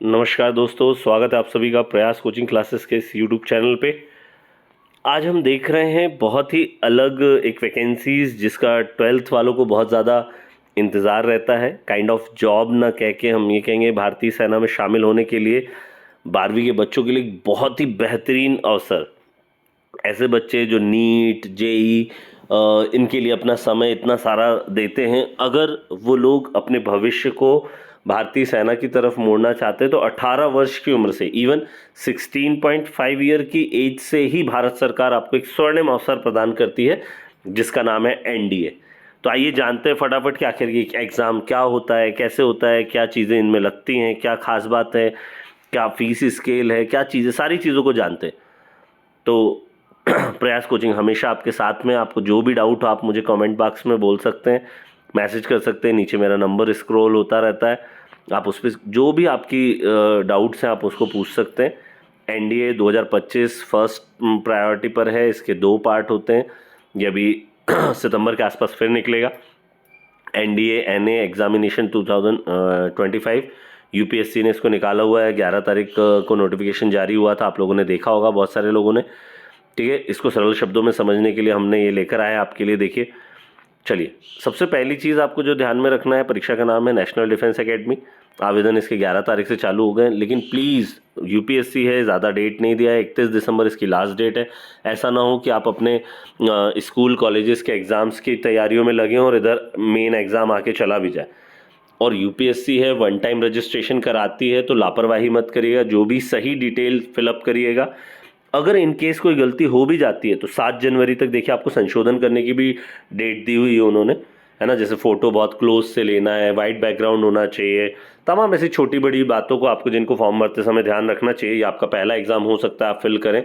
नमस्कार दोस्तों, स्वागत है आप सभी का प्रयास कोचिंग क्लासेस के इस यूट्यूब चैनल पे। आज हम देख रहे हैं बहुत ही अलग एक वैकेंसीज जिसका ट्वेल्थ वालों को बहुत ज़्यादा इंतज़ार रहता है। काइंड ऑफ जॉब ना कह के हम ये कहेंगे भारतीय सेना में शामिल होने के लिए 12वीं के बच्चों के लिए एक बहुत ही बेहतरीन अवसर। ऐसे बच्चे जो नीट जेई इनके लिए अपना समय इतना सारा देते हैं, अगर वो लोग अपने भविष्य को भारतीय सेना की तरफ मोड़ना चाहते हैं तो 18 वर्ष की उम्र से, इवन 16.5 ईयर की एज से ही भारत सरकार आपको एक स्वर्णिम अवसर प्रदान करती है जिसका नाम है एनडीए। तो आइए जानते हैं फटाफट कि आखिर ये एग्ज़ाम क्या होता है, कैसे होता है, क्या चीज़ें इनमें लगती हैं, क्या खास बात है, क्या फीस स्केल है, क्या चीज़ें, सारी चीज़ों को जानते हैं। तो प्रयास कोचिंग हमेशा आपके साथ में। आपको जो भी डाउट हो आप मुझे कमेंट बॉक्स में बोल सकते हैं, मैसेज कर सकते हैं, नीचे मेरा नंबर स्क्रॉल होता रहता है, आप उस पर जो भी आपकी डाउट्स हैं आप उसको पूछ सकते हैं। एनडीए 2025 फर्स्ट प्रायोरिटी पर है। इसके 2 पार्ट होते हैं। ये अभी सितंबर के आसपास फिर निकलेगा। एनडीए एनए एग्जामिनेशन 2025 यूपीएससी ने इसको निकाला हुआ है। 11 तारीख को नोटिफिकेशन जारी हुआ था, आप लोगों ने देखा होगा, बहुत सारे लोगों ने। ठीक है, इसको सरल शब्दों में समझने के लिए हमने ये लेकर आए आपके लिए। देखिए, चलिए, सबसे पहली चीज़ आपको जो ध्यान में रखना है, परीक्षा का नाम है नेशनल डिफेंस एकेडमी। आवेदन इसके 11 तारीख से चालू हो गए, लेकिन प्लीज़ यूपीएससी है, ज़्यादा डेट नहीं दिया है, 31 दिसंबर इसकी लास्ट डेट है। ऐसा ना हो कि आप अपने स्कूल कॉलेजेस के एग्ज़ाम्स की तैयारियों में लगे हों और इधर मेन एग्ज़ाम आके चला भी जाए। और यूपीएससी है, वन टाइम रजिस्ट्रेशन कराती है, तो लापरवाही मत करिएगा, जो भी सही डिटेल फिलअप करिएगा। अगर इन केस कोई गलती हो भी जाती है तो 7 जनवरी तक देखिए आपको संशोधन करने की भी डेट दी हुई है उन्होंने, है ना। जैसे फ़ोटो बहुत क्लोज से लेना है, वाइट बैकग्राउंड होना चाहिए, तमाम ऐसी छोटी बड़ी बातों को आपको जिनको फॉर्म भरते समय ध्यान रखना चाहिए। ये आपका पहला एग्ज़ाम हो सकता है, आप फिल करें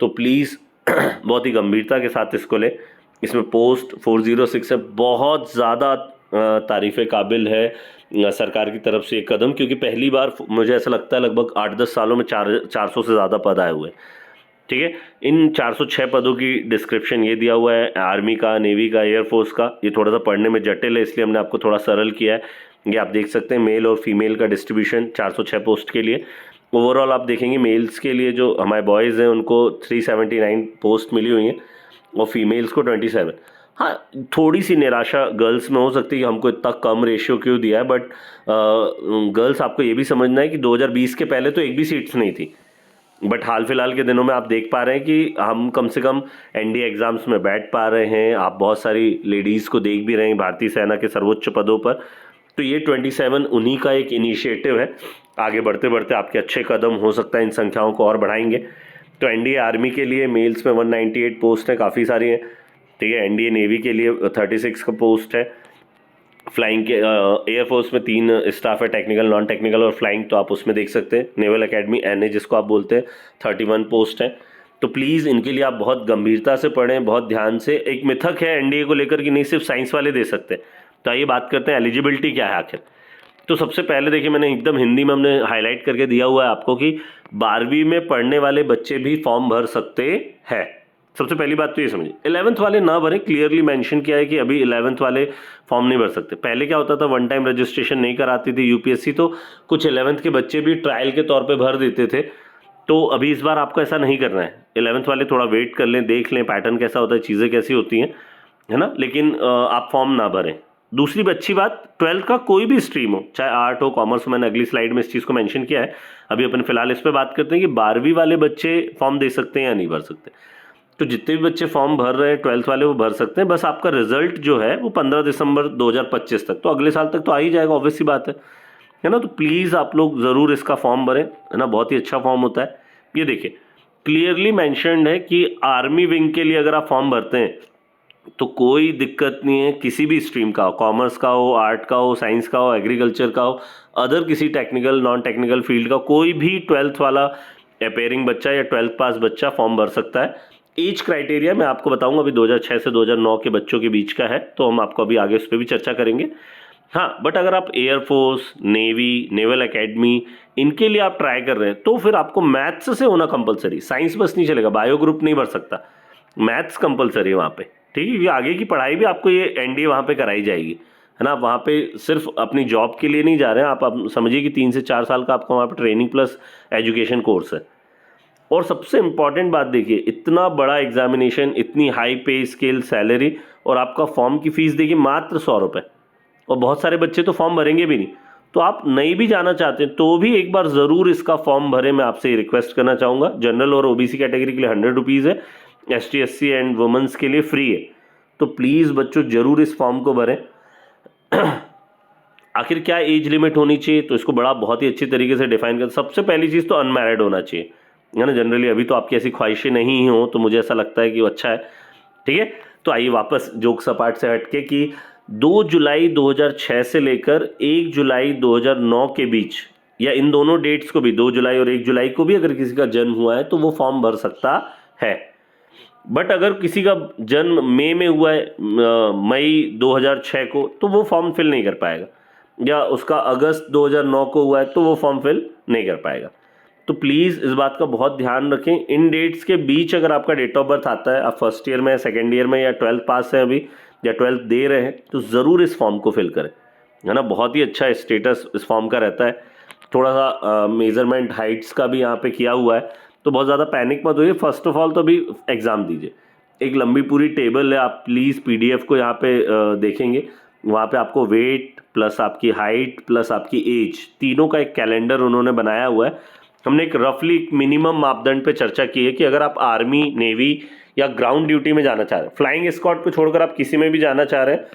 तो प्लीज़ बहुत ही गंभीरता के साथ इसको लें। इसमें पोस्ट 406 है, बहुत ज़्यादा तारीफ़ काबिल है सरकार की तरफ से ये कदम, क्योंकि पहली बार मुझे ऐसा लगता है लगभग 8-10 सालों में 400 से ज़्यादा पद आए हुए। ठीक है, इन 406 पदों की डिस्क्रिप्शन ये दिया हुआ है, आर्मी का, नेवी का, एयरफोर्स का। ये थोड़ा सा पढ़ने में जटिल है, इसलिए हमने आपको थोड़ा सरल किया है। ये आप देख सकते हैं, मेल और फीमेल का डिस्ट्रीब्यूशन 406 पोस्ट के लिए। ओवरऑल आप देखेंगे मेल्स के लिए जो हमारे बॉयज़ हैं उनको 379 पोस्ट मिली हुई हैं और फीमेल्स को 27। हाँ, थोड़ी सी निराशा गर्ल्स में हो सकती है कि हमको इतना कम रेशियो क्यों दिया है, बट गर्ल्स आपको ये भी समझना है कि 2020 के पहले तो एक भी सीट्स नहीं थी, बट हाल फिलहाल के दिनों में आप देख पा रहे हैं कि हम कम से कम एनडीए एग्जाम्स में बैठ पा रहे हैं। आप बहुत सारी लेडीज़ को देख भी रहे हैं भारतीय सेना के सर्वोच्च पदों पर। तो ये 27 उन्हीं का एक इनिशिएटिव है। आगे बढ़ते बढ़ते आपके अच्छे कदम हो सकता है इन संख्याओं को और बढ़ाएंगे। तो एनडीए आर्मी के लिए मेल्स में 198 पोस्ट हैं, काफ़ी सारी हैं। ठीक है, एनडीए नेवी के लिए 36 का पोस्ट है। फ्लाइंग के एयरफोर्स में 3 स्टाफ है, टेक्निकल, नॉन टेक्निकल और फ्लाइंग, तो आप उसमें देख सकते हैं। नेवल एकेडमी एनए जिसको आप बोलते हैं, 31 पोस्ट है। तो प्लीज़ इनके लिए आप बहुत गंभीरता से पढ़ें, बहुत ध्यान से। एक मिथक है एनडीए को लेकर कि नहीं सिर्फ साइंस वाले दे सकते। तो आइए बात करते हैं एलिजिबिलिटी क्या है आखिर। तो सबसे पहले देखिए, मैंने एकदम हिंदी में हमने हाईलाइट करके दिया हुआ है आपको कि 12वीं में पढ़ने वाले बच्चे भी फॉर्म भर सकते हैं। सबसे पहली बात तो ये समझिए, 11th वाले ना भरें। क्लियरली मेंशन किया है कि अभी 11th वाले फॉर्म नहीं भर सकते। पहले क्या होता था, वन टाइम रजिस्ट्रेशन नहीं कराती थी यूपीएससी, तो कुछ 11th के बच्चे भी ट्रायल के तौर पे भर देते थे। तो अभी इस बार आपको ऐसा नहीं करना है। 11th वाले थोड़ा वेट कर लें, देख लें पैटर्न कैसा होता है, चीज़ें कैसी होती हैं, है ना। लेकिन आप फॉर्म ना भरें। दूसरी अच्छी बात, 12th का कोई भी स्ट्रीम हो, चाहे आर्ट हो, कॉमर्स हो, मैंने अगली स्लाइड में इस चीज़ को मेंशन किया है। अभी अपन फिलहाल इस पर बात करते हैं कि 12वीं वाले बच्चे फॉर्म दे सकते हैं या नहीं भर सकते। तो जितने भी बच्चे फॉर्म भर रहे हैं 12th वाले वो भर सकते हैं। बस आपका रिजल्ट जो है वो 15 दिसंबर 2025 तक, तो अगले साल तक तो आ ही जाएगा, ऑब्वियस सी बात है ना। तो प्लीज़ आप लोग ज़रूर इसका फॉर्म भरें, है ना। बहुत ही अच्छा फॉर्म होता है। ये देखिए, क्लियरली मैंशनड है कि आर्मी विंग के लिए अगर आप फॉर्म भरते हैं तो कोई दिक्कत नहीं है, किसी भी स्ट्रीम का हो, कॉमर्स का हो, आर्ट का हो, साइंस का हो, एग्रीकल्चर का हो, अदर किसी टेक्निकल नॉन टेक्निकल फील्ड का कोई भी 12th वाला अपेयरिंग बच्चा या 12th पास बच्चा फॉर्म भर सकता है। एज क्राइटेरिया मैं आपको बताऊंगा, अभी 2006 से 2009 के बच्चों के बीच का है, तो हम आपको अभी आगे उस पर भी चर्चा करेंगे। हाँ, बट अगर आप एयरफोर्स, नेवी, नेवल एकेडमी इनके लिए आप ट्राई कर रहे हैं तो फिर आपको मैथ्स से होना कंपलसरी। साइंस बस नहीं चलेगा, बायो ग्रुप नहीं भर सकता, मैथ्स कंपलसरी है वहाँ पे। ठीक है, ये आगे की पढ़ाई भी आपको ये एनडीए वहाँ पे कराई जाएगी, है ना। वहाँ पे सिर्फ अपनी जॉब के लिए नहीं जा रहे हैं आप समझिए कि 3 से 4 साल का आपका वहाँ पे ट्रेनिंग प्लस एजुकेशन कोर्स है। और सबसे इम्पॉर्टेंट बात देखिए, इतना बड़ा एग्जामिनेशन, इतनी हाई पे स्केल सैलरी, और आपका फॉर्म की फीस देखिए मात्र 100 रुपये। और बहुत सारे बच्चे तो फॉर्म भरेंगे भी नहीं। तो आप नहीं भी जाना चाहते तो भी एक बार ज़रूर इसका फॉर्म भरें, मैं आपसे रिक्वेस्ट करना चाहूँगा। जनरल और ओबीसी कैटेगरी के लिए 100 रुपीज़ है, ST SC एंड वुमेंस के लिए फ्री है। तो प्लीज़ बच्चों ज़रूर इस फॉर्म को भरें। आखिर क्या एज लिमिट होनी चाहिए, तो इसको बड़ा बहुत ही अच्छी तरीके से डिफाइन कर। सबसे पहली चीज़ तो अनमैरिड होना चाहिए, है ना। जनरली अभी तो आपकी ऐसी ख्वाहिशें नहीं हो तो मुझे ऐसा लगता है कि वो अच्छा है, ठीक है। तो आइए वापस जोक सपाट से हटके कि 2 जुलाई 2006 से लेकर 1 जुलाई 2009 के बीच, या इन दोनों डेट्स को भी, 2 जुलाई और 1 जुलाई को भी अगर किसी का जन्म हुआ है तो वो फॉर्म भर सकता है। बट अगर किसी का जन्म मई में हुआ है, मई 2006 को, तो वो फॉर्म फिल नहीं कर पाएगा, या उसका अगस्त 2009 को हुआ है तो वो फॉर्म फिल नहीं कर पाएगा। तो प्लीज़ इस बात का बहुत ध्यान रखें। इन डेट्स के बीच अगर आपका डेट ऑफ बर्थ आता है, आप फर्स्ट ईयर में, सेकेंड ईयर में, या 12th पास है अभी, या 12th दे रहे हैं, तो ज़रूर इस फॉर्म को फिल करें, है ना। बहुत ही अच्छा स्टेटस इस फॉर्म का रहता है। थोड़ा सा मेजरमेंट हाइट्स का भी यहाँ पे किया हुआ है, तो बहुत ज़्यादा पैनिक मत होइए। फर्स्ट ऑफ ऑल तो अभी एग्ज़ाम दीजिए। एक लंबी पूरी टेबल है, आप प्लीज़ PDF को यहाँ पे देखेंगे। वहाँ पे आपको वेट प्लस आपकी हाइट प्लस आपकी एज, तीनों का एक कैलेंडर उन्होंने बनाया हुआ है। हमने एक रफली मिनिमम मापदंड पे चर्चा की है कि अगर आप आर्मी, नेवी या ग्राउंड ड्यूटी में जाना चाह रहे हैं, फ्लाइंग स्क्वाड को छोड़कर आप किसी में भी जाना चाह रहे हैं,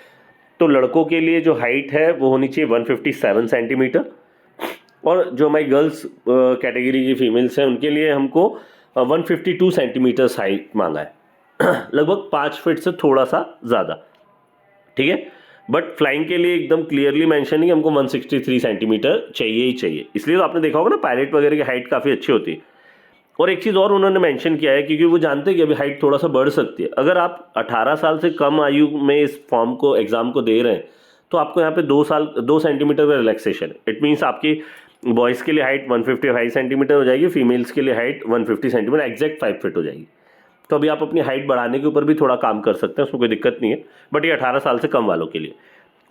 तो लड़कों के लिए जो हाइट है वो होनी चाहिए 157 सेंटीमीटर, और जो हमारी गर्ल्स कैटेगरी की फीमेल्स हैं उनके लिए हमको 152 सेंटीमीटर्स हाइट मांगा है, लगभग 5 फीट से थोड़ा सा ज़्यादा, ठीक है। बट फ्लाइंग के लिए एकदम क्लियरली मेंशन है कि हमको 163 सेंटीमीटर चाहिए ही चाहिए। इसलिए तो आपने देखा होगा ना, पायलट वगैरह की हाइट काफ़ी अच्छी होती है। और एक चीज़ और उन्होंने मेंशन किया है, क्योंकि वो जानते हैं कि अभी हाइट थोड़ा सा बढ़ सकती है। अगर आप 18 साल से कम आयु में इस फॉर्म को, एग्ज़ाम को दे रहे हैं, तो आपको यहाँ पे 2 सेंटीमीटर का रिलैक्सेशन है। इट मीन्स आपकी बॉयज़ के लिए हाइट 155 सेंटीमीटर हो जाएगी, फीमेल्स के लिए हाइट 150 सेंटीमीटर, एग्जैक्ट 5 फीट हो जाएगी। तो अभी आप अपनी हाइट बढ़ाने के ऊपर भी थोड़ा काम कर सकते हैं, उसमें कोई दिक्कत नहीं है। बट ये 18 साल से कम वालों के लिए।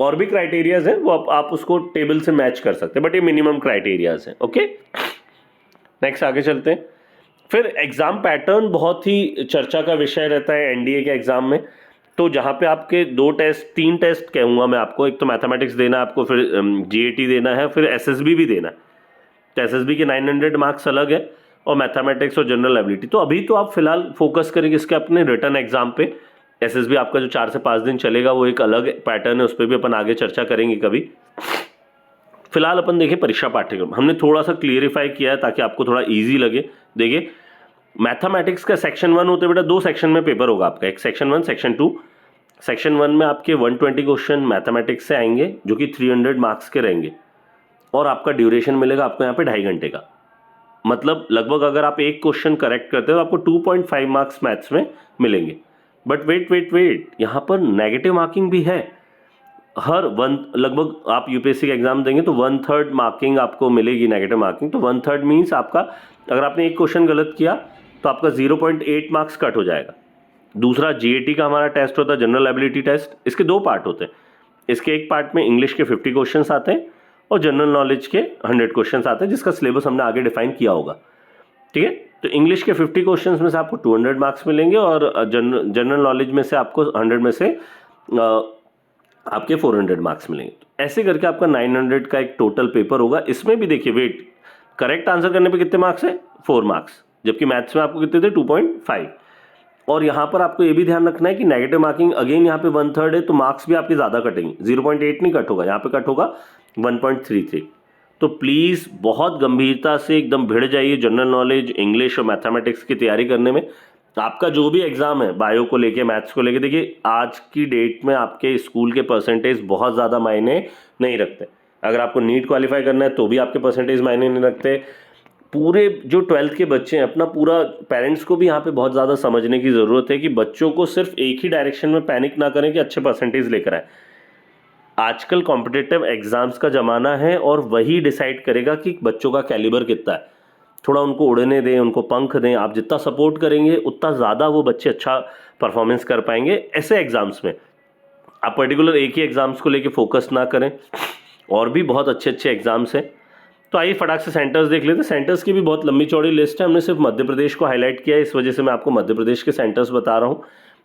और भी क्राइटेरियाज हैं, वो आप उसको टेबल से मैच कर सकते हैं, बट ये मिनिमम क्राइटेरियाज हैं। ओके, नेक्स्ट आगे चलते हैं। फिर एग्ज़ाम पैटर्न बहुत ही चर्चा का विषय रहता है NDA के एग्ज़ाम में। तो जहाँ पे आपके 3 टेस्ट कहूँगा मैं आपको। एक तो मैथमेटिक्स देना है आपको, फिर GAT देना है, फिर SSB भी देना है। तो SSB के 900 मार्क्स अलग है, और मैथमेटिक्स और जनरल एबिलिटी। तो अभी तो आप फिलहाल फोकस करेंगे इसके अपने रिटर्न एग्जाम पे। SSB आपका जो 4 से 5 दिन चलेगा वो एक अलग पैटर्न है, उस पर भी अपन आगे चर्चा करेंगे कभी। फिलहाल अपन देखें परीक्षा पाठ्यक्रम, हमने थोड़ा सा क्लियरिफाई किया है ताकि आपको थोड़ा ईजी लगे। देखिए, मैथमेटिक्स का सेक्शन 1 होते बेटा 2 सेक्शन में पेपर होगा आपका, एक सेक्शन 1, सेक्शन 2। सेक्शन 1 में आपके 120 क्वेश्चन मैथमेटिक्स से आएंगे जो कि 300 मार्क्स के रहेंगे, और आपका ड्यूरेशन मिलेगा आपको यहाँ पे 2.5 घंटे का। मतलब लगभग अगर आप एक क्वेश्चन करेक्ट करते हो तो आपको 2.5 मार्क्स मैथ्स में मिलेंगे। बट वेट, यहाँ पर नेगेटिव मार्किंग भी है। लगभग आप UPSC का एग्जाम देंगे तो 1/3 मार्किंग आपको मिलेगी, नेगेटिव मार्किंग। तो 1/3 मीन्स आपका, अगर आपने एक क्वेश्चन गलत किया तो आपका 0.8 मार्क्स कट हो जाएगा। दूसरा GAT का हमारा टेस्ट होता है, जनरल एबिलिटी टेस्ट। इसके 2 पार्ट होते हैं। इसके एक पार्ट में इंग्लिश के 50 क्वेश्चन आते हैं, और जनरल नॉलेज के 100 क्वेश्चन आते हैं, जिसका सिलेबस हमने आगे डिफाइन किया होगा, ठीक है। तो इंग्लिश के 50 क्वेश्चंस में से आपको 200 मार्क्स मिलेंगे, और जनरल नॉलेज में से आपको 100 में से आपके 400 मार्क्स मिलेंगे। तो ऐसे करके आपका 900 का एक टोटल पेपर होगा। इसमें भी देखिए, वेट, करेक्ट आंसर करने पे कितने मार्क्स है? 4 मार्क्स, जबकि मैथ्स में आपको कितने थे? 2.5। और यहाँ पर आपको ये भी ध्यान रखना है कि नेगेटिव मार्किंग अगेन यहाँ पे 1/3 है, तो मार्क्स भी आपके ज़्यादा कटेंगे। 0.8 नहीं कट होगा, यहाँ पे कट होगा 1.33। तो प्लीज़ बहुत गंभीरता से एकदम भिड़ जाइए जनरल नॉलेज, इंग्लिश और मैथमेटिक्स की तैयारी करने में। आपका जो भी एग्ज़ाम है, बायो को लेके, मैथ्स को लेके, देखिए आज की डेट में आपके स्कूल के परसेंटेज बहुत ज़्यादा मायने नहीं रखते। अगर आपको नीट क्वालिफाई करना है तो भी आपके परसेंटेज मायने नहीं रखते। पूरे जो 12th के बच्चे हैं, अपना पूरा पेरेंट्स को भी यहाँ पे बहुत ज़्यादा समझने की ज़रूरत है कि बच्चों को सिर्फ एक ही डायरेक्शन में पैनिक ना करें कि अच्छे परसेंटेज लेकर आए। आजकल कॉम्पिटिटिव एग्जाम्स का ज़माना है, और वही डिसाइड करेगा कि बच्चों का कैलिबर कितना है। थोड़ा उनको उड़ने दें, उनको पंख दें। आप जितना सपोर्ट करेंगे उतना ज़्यादा वो बच्चे अच्छा परफॉर्मेंस कर पाएंगे ऐसे एग्जाम्स में। आप पर्टिकुलर एक ही एग्जाम्स को लेके फोकस ना करें, और भी बहुत अच्छे अच्छे एग्जाम्स हैं। तो आइए फटाक से सेंटर्स देख लेते हैं। सेंटर्स की भी बहुत लंबी चौड़ी लिस्ट है, हमने सिर्फ मध्य प्रदेश को हाईलाइट किया है, इस वजह से मैं आपको मध्य प्रदेश के सेंटर्स बता रहा हूँ।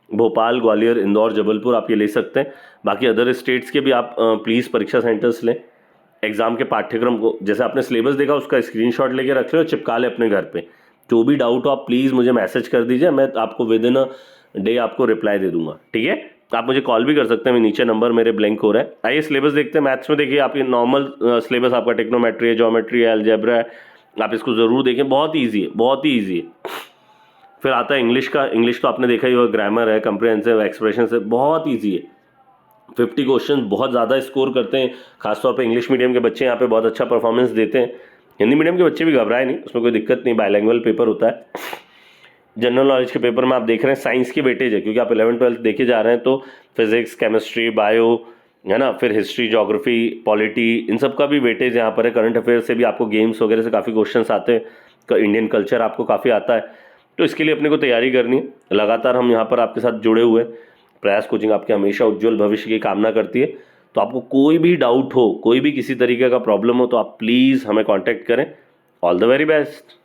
भोपाल, ग्वालियर, इंदौर, जबलपुर आप ये ले सकते हैं। बाकी अदर स्टेट्स के भी आप प्लीज़ परीक्षा सेंटर्स लें। एग्जाम के पाठ्यक्रम को, जैसे आपने सिलेबस देखा उसका स्क्रीनशॉट लेके रख ले और चिपका ले अपने घर पे। जो भी डाउट हो आप प्लीज़ मुझे मैसेज कर दीजिए, मैं आपको विद इन अ डे आपको रिप्लाई दे दूंगा, ठीक है। आप मुझे कॉल भी कर सकते हैं, मैं नीचे नंबर मेरे ब्लैंक हो रहा है। आइए सिलेबस देखते हैं। मैथ्स में देखिए आप ये नॉर्मल सिलेबस आपका ट्रिग्नोमेट्री है, ज्योमेट्री है, अलजेब्रा है, आप इसको ज़रूर देखें, बहुत ही ईजी है, बहुत ही ईजी है। फिर आता है इंग्लिश का। इंग्लिश तो आपने देखा ही होगा, ग्रामर है, कंप्रिहेंसिव, एक्सप्रेशन है, बहुत ईजी है। 50 क्वेश्चन बहुत ज़्यादा स्कोर करते हैं, खासतौर पे इंग्लिश मीडियम के बच्चे यहाँ पे बहुत अच्छा परफॉर्मेंस देते हैं। हिंदी मीडियम के बच्चे भी घबराए नहीं, उसमें कोई दिक्कत नहीं, बायलैंग्वेज पेपर होता है। जनरल नॉलेज के पेपर में आप देख रहे हैं साइंस की वेटेज है, क्योंकि आप 11th-12th देखे जा रहे हैं, तो फिजिक्स, केमिस्ट्री, बायो है ना, फिर हिस्ट्री, ज्योग्राफी, पॉलिटी, इन सब का भी वेटेज यहाँ पर है। करंट अफेयर से भी आपको, गेम्स वगैरह से काफ़ी क्वेश्चन आते हैं, इंडियन कल्चर आपको काफ़ी आता है। तो इसके लिए अपने को तैयारी करनी है। लगातार हम यहाँ पर आपके साथ जुड़े हुए हैं। प्रयास कोचिंग आपके हमेशा उज्जवल भविष्य की कामना करती है। तो आपको कोई भी डाउट हो, कोई भी किसी तरीके का प्रॉब्लम हो, तो आप प्लीज़ हमें कॉन्टैक्ट करें। All the very best.